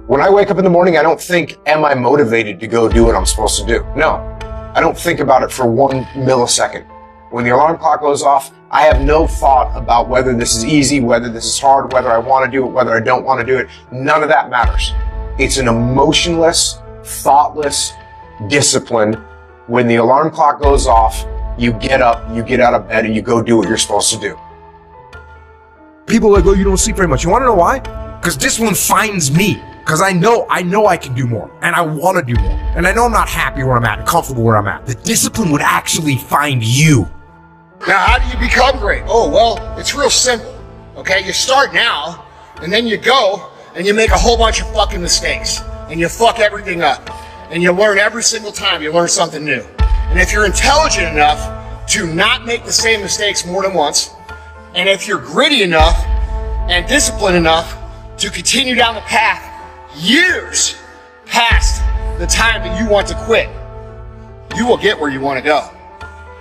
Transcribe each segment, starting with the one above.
When I wake up in the morning, I don't think, am I motivated to go do what I'm supposed to do? No, I don't think about it for 1 millisecond. When the alarm clock goes off, I have no thought about whether this is easy, whether this is hard, whether I want to do it, whether I don't want to do it. None of that matters. It's an emotionless, thoughtless discipline. When the alarm clock goes off, you get up, you get out of bed, and you go do what you're supposed to do. People are like, oh, you don't sleep very much. You want to know why? Because discipline finds me. Because I know I can do more, and I want to do more, and I know I'm not happy where I'm at and comfortable where I'm at. The discipline would actually find you. Now, how do you become great? Oh, well, it's real simple, okay? You start now, and then you go, and you make a whole bunch of fucking mistakes, and you fuck everything up, and you learn every single time you learn something new. And if you're intelligent enough to not make the same mistakes more than once, and if you're gritty enough and disciplined enough to continue down the path years past the time that you want to quit, you will get where you want to go.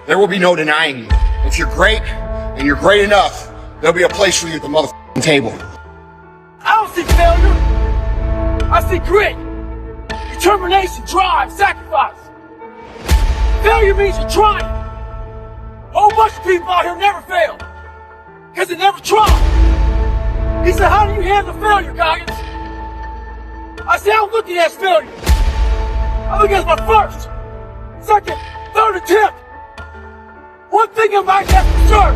There will be no denying you. If you're great and you're great enough, there'll be a place for you at the motherfucking table. I don't see failure. I see grit, determination, drive, sacrifice. Failure means you're trying. A whole bunch of people out here never fail because they never try. He said, how do you handle failure, Goggins? I said, I don't look at it as failure. I look at it as my first, second, third attempt. One thing I might have for sure.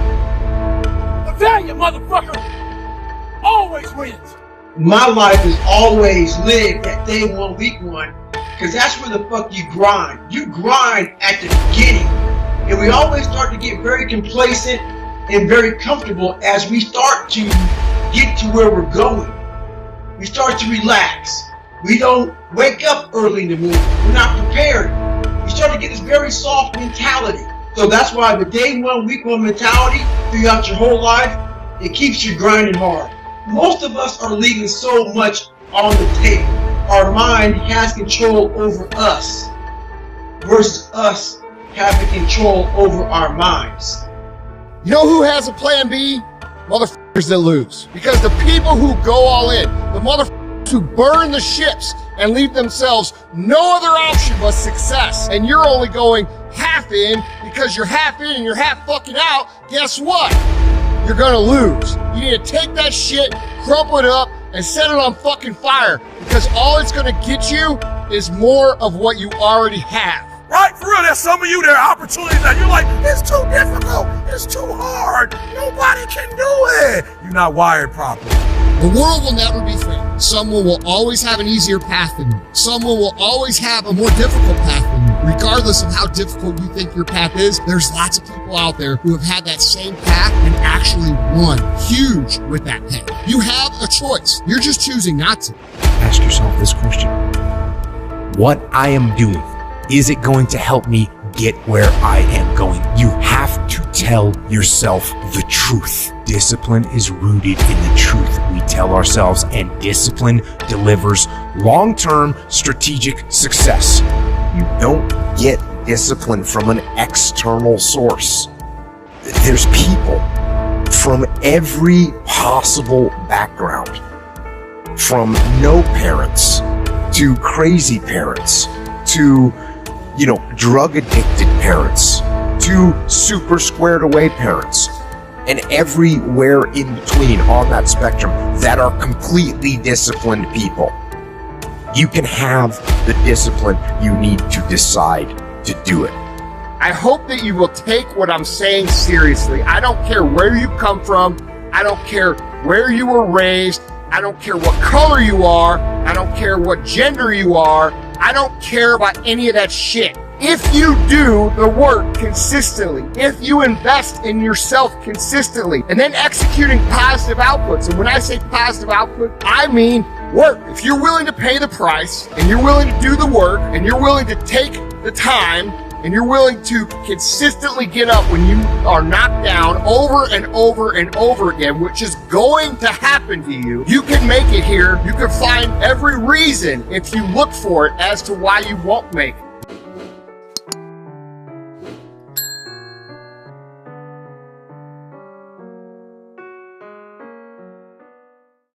The valiant motherfucker always wins. My life is always lived at day one, week one, because that's where the fuck you grind. You grind at the beginning. And we always start to get very complacent and very comfortable as we start to get to where we're going. We start to relax. We don't wake up early in the morning. We're not prepared. We start to get this very soft mentality. So that's why the day one, week one mentality throughout your whole life, it keeps you grinding hard. Most of us are leaving so much on the table. Our mind has control over us versus us having control over our minds. You know who has a plan B? Motherfuckers that lose. Because the people who go all in, the motherfuckers who burn the ships and leave themselves no other option but success, and you're only going half in because you're half in and you're half fucking out, guess what? You're gonna lose. You need to take that shit, crumple it up, and set it on fucking fire, because all it's gonna get you is more of what you already have. Right? For real, there's some of you, there are opportunities that you're like, it's too difficult, it's too hard, nobody can do it. You're not wired properly. The world will never be fair. Someone will always have an easier path than you. Someone will always have a more difficult path than you. Regardless of how difficult you think your path is, there's lots of people out there who have had that same path and actually won huge with that path. You have a choice. You're just choosing not to. Ask yourself this question. What I am doing, is it going to help me get where I am going? You have to tell yourself the truth. Discipline is rooted in the truth we tell ourselves, and discipline delivers long-term strategic success. You don't get discipline from an external source. There's people from every possible background, from no parents to crazy parents to drug addicted parents to super squared away parents, and everywhere in between on that spectrum that are completely disciplined people. You can have the discipline you need to decide to do it. I hope that you will take what I'm saying seriously. I don't care where you come from. I don't care where you were raised. I don't care what color you are. I don't care what gender you are. I don't care about any of that shit. If you do the work consistently, if you invest in yourself consistently, and then executing positive outputs, and when I say positive output, I mean work. If you're willing to pay the price, and you're willing to do the work, and you're willing to take the time, and you're willing to consistently get up when you are knocked down over and over and over again, which is going to happen to you, you can make it here. You can find every reason, if you look for it, as to why you won't make it.